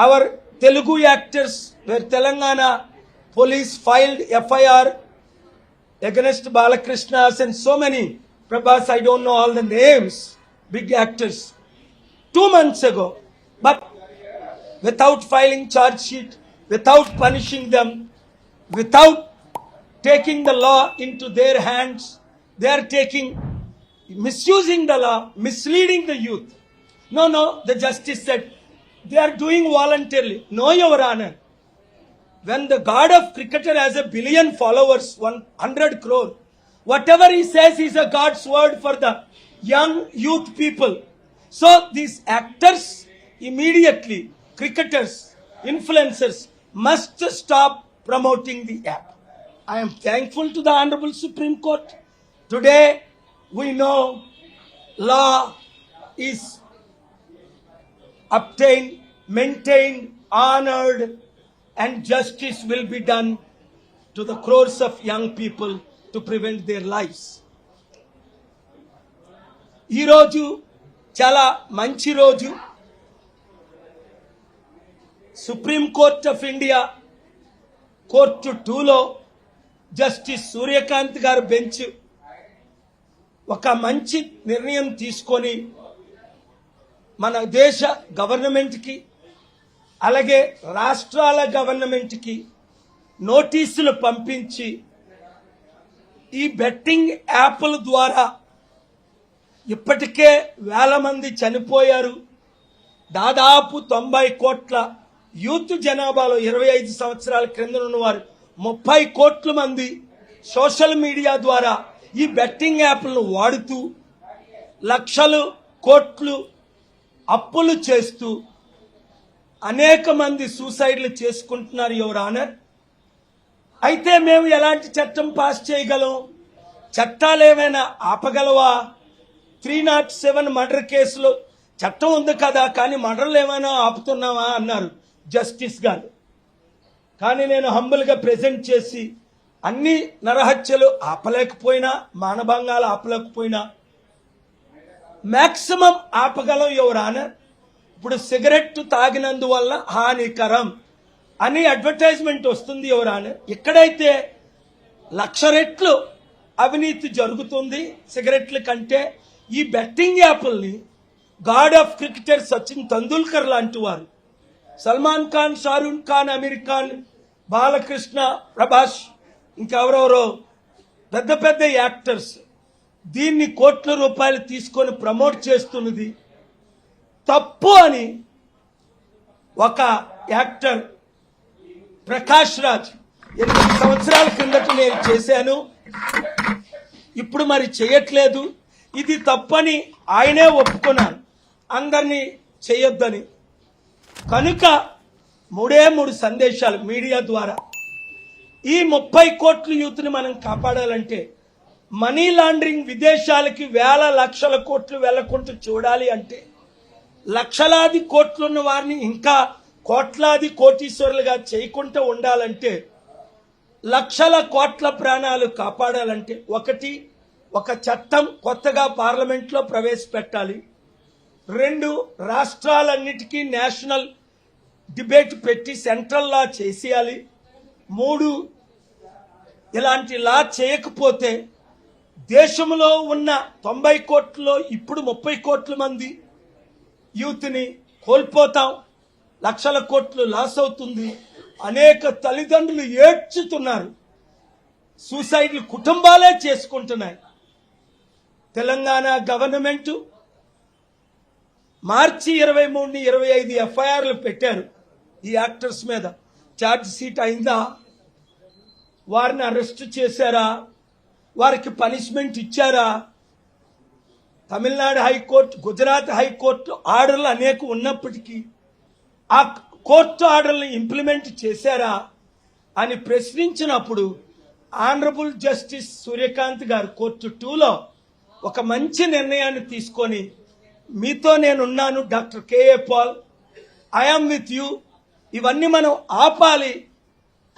our Telugu actors, where Telangana police filed FIR against Balakrishnas and so many, Prabhas, I don't know all the names, big actors, 2 months ago. But without filing charge sheet, without punishing them, without taking the law into their hands, they are misusing the law, misleading the youth. No, the justice said they are doing voluntarily. No, Your Honor. When the god of cricketer has 1 billion followers, 100 crore, whatever he says is a God's word for the young youth people. So these actors immediately, cricketers, influencers, must stop promoting the app. I am thankful to the Honorable Supreme Court. Today we know law is obtained, maintained, honored, and justice will be done to the crores of young people to prevent their lives. ఈ రోజు చాలా మంచి రోజు. Supreme court of India court 2లో justice Surya Kant గారు bench ఒక మంచి నిర్ణయం తీసుకొని మన దేశ గవర్నమెంట్కి అలాగే రాష్ట్రాల గవర్నమెంట్కి నోటీసులు పంపించి ఈ బెట్టింగ్ యాప్ల ద్వారా ఇప్పటికే వేల మంది చనిపోయారు. దాదాపు 90 కోట్ల యూత్ జనాభాలో 25 సంవత్సరాల క్రింద ఉన్నవారు 30 కోట్ల మంది సోషల్ మీడియా ద్వారా ఈ బెట్టింగ్ యాప్లను వాడుతూ లక్షలు కోట్లు అప్పులు చేస్తూ అనేక మంది సూసైడ్లు చేసుకుంటున్నారు, యువర్ ఆనర్. అయితే మేము ఎలాంటి చట్టం పాస్ చేయగలం? చట్టాలు ఏమైనా ఆపగలవా? 307 మర్డర్ కేసులో చట్టం ఉంది కదా, కానీ మర్డర్లు ఏమైనా ఆపుతున్నావా అన్నారు జస్టిస్ గారు. కానీ నేను హంబుల్గా ప్రెజెంట్ చేసి అన్ని నరహత్యలు ఆపలేకపోయినా, మానభంగాలు ఆపలేకపోయినా మ్యాక్సిమం ఆపగలం, యువర్ ఆనర్. ఇప్పుడు సిగరెట్ తాగినందువల్ల హానికరం అని అడ్వర్టైజ్మెంట్ వస్తుంది, యువర్ ఆనర్. ఎక్కడైతే 1,00,000 రెట్లు అవినీతి జరుగుతుంది సిగరెట్ల కంటే, ఈ బెట్టింగ్ యాప్ల్ని god of cricketer Sachin Tendulkar లాంటి వారు, సల్మాన్ ఖాన్, షారూక్ ఖాన్, అమీర్ ఖాన్, బాలకృష్ణ, ప్రభాస్, ఇంకెవరెవరో పెద్ద పెద్ద యాక్టర్స్ దీన్ని కోట్ల రూపాయలు తీసుకొని ప్రమోట్ చేస్తున్నది తప్పు అని ఒక యాక్టర్ ప్రకాష్ రాజ్ 8 సంవత్సరాల కిందట నేను చేశాను, ఇప్పుడు మరి చేయట్లేదు, ఇది తప్పని ఆయనే ఒప్పుకున్నాను, అందరినీ చేయొద్దని. కనుక 3 సందేశాలు మీడియా ద్వారా ఈ 30 కోట్ల యూత్ని మనం కాపాడాలంటే, మనీ లాండరింగ్ విదేశాలకి వేల లక్షల కోట్లు వెళ్లకుండా చూడాలి అంటే, లక్షలాది కోట్లున్న వారిని ఇంకా కోట్లాది కోటీశ్వరులుగా చేయకుండా ఉండాలంటే, లక్షల కోట్ల ప్రాణాలు కాపాడాలంటే, ఒక చట్టం కొత్తగా పార్లమెంట్లో ప్రవేశపెట్టాలి. 2 రాష్ట్రాలన్నిటికీ నేషనల్ డిబేట్ పెట్టి సెంట్రల్ లా చేసేయాలి. 3 ఇలాంటి లా చేయకపోతే దేశంలో ఉన్న 90 కోట్లలో ఇప్పుడు 30 కోట్ల మంది యూత్ని కోల్పోతాం, లక్షల కోట్లు లాస్ అవుతుంది. అనేక తల్లిదండ్రులు ఏడ్చుతున్నారు, సూసైడ్లు కుటుంబాలే చేసుకుంటున్నాయి. తెలంగాణ గవర్నమెంట్ మార్చి 23, 25 ఎఫ్ఐఆర్లు పెట్టారు ఈ యాక్టర్స్ మీద. ఛార్జ్ షీట్ అయిందా? వారిని అరెస్ట్ చేశారా? వారికి పనిష్మెంట్ ఇచ్చారా? తమిళనాడు హైకోర్టు, గుజరాత్ హైకోర్టు ఆర్డర్లు అనేక ఉన్నప్పటికీ ఆ కోర్టు ఆర్డర్లను ఇంప్లిమెంట్ చేశారా అని ప్రశ్నించినప్పుడు ఆనరబుల్ జస్టిస్ సూర్యకాంత్ గారు కోర్టు 2లో ఒక మంచి నిర్ణయాన్ని తీసుకొని, మీతో నేనున్నాను doctor KA Paul, I am with you, ఇవన్నీ మనం ఆపాలి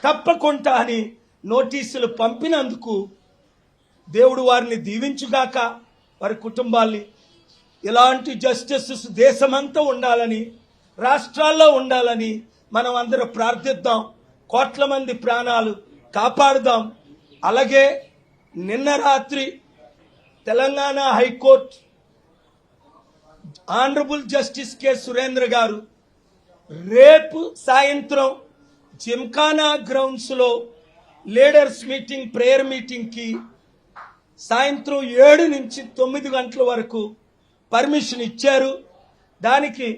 తప్పకుండా అని నోటీసులు పంపినందుకు దేవుడు వారిని దీవించుగాక, వారి కుటుంబాల్ని. ఇలాంటి జస్టిసెస్ దేశమంతా ఉండాలని రాష్ట్రాల్లో ఉండాలని మనం అందరం ప్రార్థిద్దాం. కోట్ల మంది ప్రాణాలు కాపాడుదాం. అలాగే నిన్న రాత్రి Telangana high court honourable justice K Surendra గారు రేపు సాయంత్రం జిమ్ఖానా గ్రౌండ్స్ లో లీడర్స్ మీటింగ్, ప్రేయర్ మీటింగ్ కి సాయంత్రం 7 నుంచి 9 గంటల వరకు పర్మిషన్ ఇచ్చారు. దానికి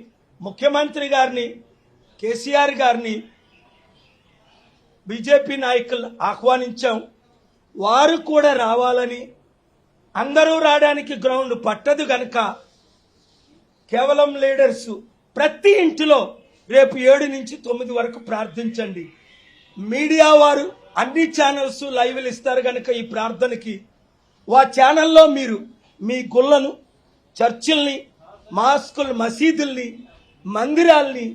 ముఖ్యమంత్రి గారిని, కేసీఆర్ గారిని, బీజేపీ నాయకులు ఆహ్వానించాం. వారు కూడా రావాలని, అందరూ రావడానికి గ్రౌండ్ పట్టదు గనక కేవలం లీడర్స్ ప్రతి ఇంటిలో రేపు 7 నుంచి 9 వరకు ప్రార్థించండి. మీడియా వారు అన్ని ఛానల్స్ లైవ్లు ఇస్తారు గనక ఈ ప్రార్థనకి ఆ ఛానల్లో మీరు మీ గుళ్ళను, చర్చిల్ని, మాస్కులు, మసీదుల్ని, మందిరాల్ని,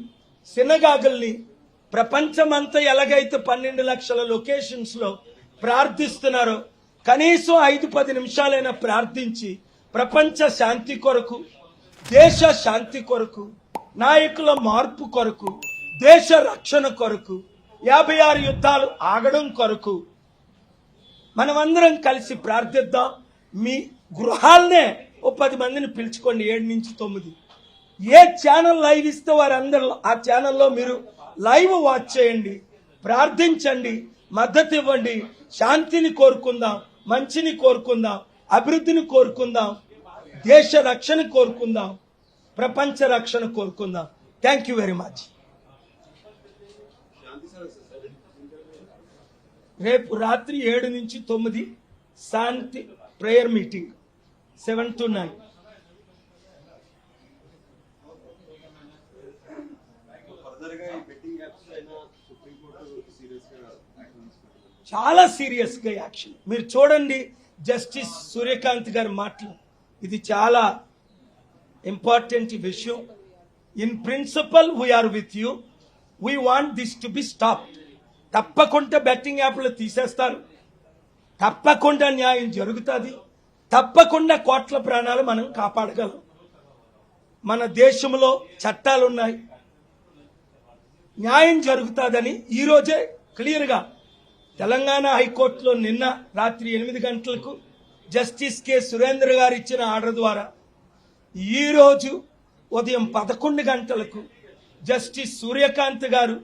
సినగాగుల్ని ప్రపంచమంతా ఎలాగైతే 12 లక్షల లొకేషన్స్ లో ప్రార్థిస్తున్నారో కనీసం 5-10 నిమిషాలైనా ప్రార్థించి ప్రపంచ శాంతి కొరకు, దేశ శాంతి కొరకు, నాయకుల మార్పు కొరకు, దేశ రక్షణ కొరకు, 56 యుద్ధాలు ఆగడం కొరకు మనమందరం కలిసి ప్రార్థిద్దాం. మీ గృహాలనే ఓ 10 మందిని పిలుచుకోండి. 7 నుంచి 9 ఏ ఛానల్ లైవ్ ఇస్తే వారందరూ ఆ ఛానల్లో మీరు లైవ్ వాచ్ చేయండి, ప్రార్థించండి, మద్దతు ఇవ్వండి. శాంతిని కోరుకుందాం, మంచిని కోరుకుందాం, అభివృద్ధిని కోరుకుందాం, దేశ రక్షణ కోరుకుందాం, ప్రపంచ రక్షణ కోరుకుందాం. Thank you very much. రేపు రాత్రి 7 నుంచి 9 శాంతి ప్రేయర్ మీటింగ్ 7 to 9. చాలా సీరియస్ గా యాక్షన్. మీరు చూడండి జస్టిస్ సూర్యకాంత్ గారి మాటలు. ఇది చాలా ఇంపార్టెంట్ విషయం. In principle we're with you, we want this to be stopped. తప్పకుండా బెట్టింగ్ యాప్లు తీసేస్తారు, తప్పకుండా న్యాయం జరుగుతుంది, తప్పకుండా కోట్ల ప్రాణాలు మనం కాపాడగలం. మన దేశంలో చట్టాలున్నాయి, న్యాయం జరుగుతుందని ఈరోజే క్లియర్గా తెలంగాణ హైకోర్టులో నిన్న రాత్రి 8 గంటలకు జస్టిస్ కె సురేంద్ర గారు ఇచ్చిన ఆర్డర్ ద్వారా ఈరోజు ఉదయం 11 గంటలకు జస్టిస్ సూర్యకాంత్ గారు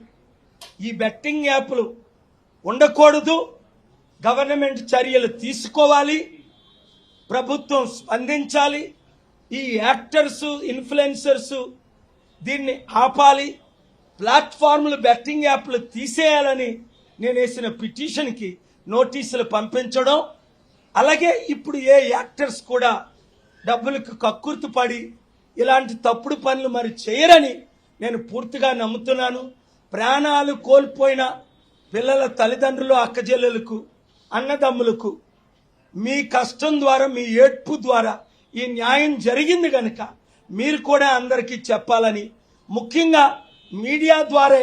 ఈ బెట్టింగ్ యాప్లు ఉండకూడదు, గవర్నమెంట్ చర్యలు తీసుకోవాలి, ప్రభుత్వం స్పందించాలి, ఈ యాక్టర్స్, ఇన్ఫ్లుయెన్సర్స్ దీన్ని ఆపాలి, ప్లాట్ఫామ్లు, బెట్టింగ్ యాప్లు తీసేయాలని నేను వేసిన పిటిషన్కి నోటీసులు పంపించడం. అలాగే ఇప్పుడు ఏ యాక్టర్స్ కూడా డబ్బులకు కక్కుర్తి పడి ఇలాంటి తప్పుడు పనులు మరి చేయరని నేను పూర్తిగా నమ్ముతున్నాను. ప్రాణాలు కోల్పోయిన పిల్లల తల్లిదండ్రులు, అక్కచెల్లెలకు, అన్నదమ్ములకు మీ కష్టం ద్వారా, మీ ఏడ్పు ద్వారా ఈ న్యాయం జరిగింది కనుక మీరు కూడా అందరికీ చెప్పాలని, ముఖ్యంగా మీడియా ద్వారా,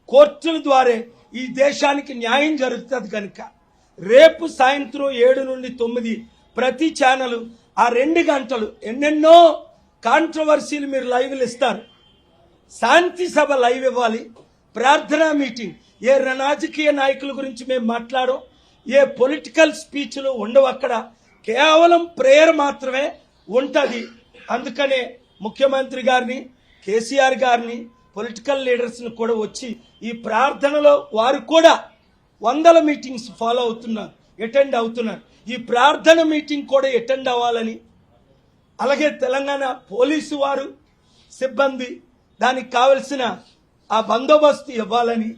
కోర్టుల ద్వారా ఈ దేశానికి న్యాయం జరుగుతుంది కనుక రేపు సాయంత్రం 7 నుండి 9 ప్రతి ఛానల్ ఆ 2 గంటలు ఎన్నెన్నో కాంట్రవర్సీలు మీరు లైవ్లు ఇస్తారు. శాంతి సభ లైవ్ ఇవ్వాలి, ప్రార్థనా మీటింగ్. ఏ రాజకీయ నాయకుల గురించి మేము మాట్లాడడం, ఏ పొలిటికల్ స్పీచ్లు ఉండవు. అక్కడ కేవలం ప్రేయర్ మాత్రమే ఉంటుంది. అందుకనే ముఖ్యమంత్రి గారిని, కేసీఆర్ గారిని, పొలిటికల్ లీడర్స్ని కూడా వచ్చి ఈ ప్రార్థనలో వారు కూడా 100 మీటింగ్స్ ఫాలో అవుతున్నారు, అటెండ్ అవుతున్నారు. ఈ ప్రార్థన మీటింగ్ కూడా అటెండ్ అవ్వాలని, అలాగే తెలంగాణ పోలీసు వారు సిబ్బంది దానికి కావలసిన ఆ బందోబస్తు ఇవ్వాలని,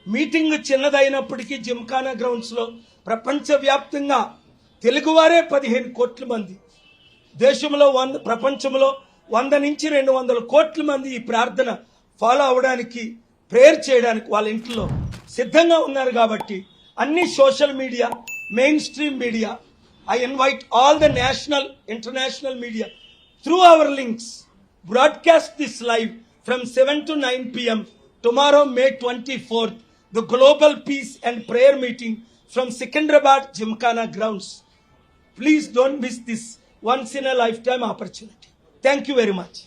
మీటింగ్ చిన్నదైనప్పటికీ జిమ్ఖానా గ్రౌండ్స్ లో ప్రపంచవ్యాప్తంగా తెలుగువారే 15 కోట్ల మంది, దేశంలో ప్రపంచంలో 100 నుంచి 200 కోట్ల మంది ఈ ప్రార్థన ఫాలో అవడానికి, ప్రేయర్ చేయడానికి వాళ్ళ ఇంట్లో సిద్ధంగా ఉన్నారు. కాబట్టి అన్ని social media, main stream media, I invite all the national, international media through our links broadcast this live from 7 to 9 p.m. tomorrow, May 24th, the Global Peace and Prayer Meeting from Secunderabad Gymkhana grounds. Please don't miss this once in a lifetime opportunity. Thank you very much.